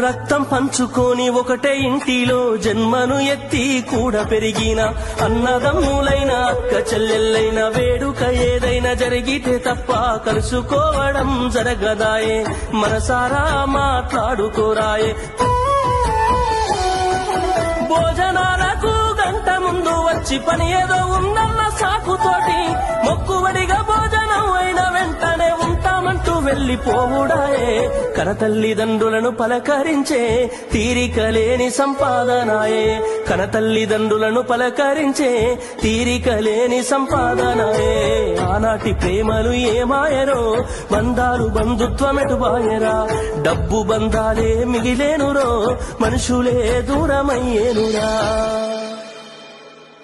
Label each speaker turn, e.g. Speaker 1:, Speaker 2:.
Speaker 1: రక్తం పంచుకొని ఒకటే ఇంటిలో జన్మను ఎత్తి కూడా పెరిగిన అన్నదమ్ములైన అక్క చెల్లెళ్ళైన వేడుక ఏదైనా జరిగితే తప్ప కలుసుకోవడం జరగదాయే మనసారా మాట్లాడుకోరాయే భోజనాలకు గంట ముందు వచ్చి పని ఏదో ఉందన్న సాకుతోటి మొక్కువడిగా భోజనం అయిన వెంటనే ఉంటామంటూ వెళ్లిపోవుడాయే కనతల్లిదండ్రులను పలకరించే తీరికలేని సంపాదనాయే కనతల్లిదండ్రులను పలకరించే తీరికలేని సంపాదనాయే ఆనాటి ప్రేమలు ఏమాయరో బంధాలు బంధుత్వమెటుబాయరా డబ్బు బంధాలే మిగిలేనురో మనుషులే దూరమయ్యేనురా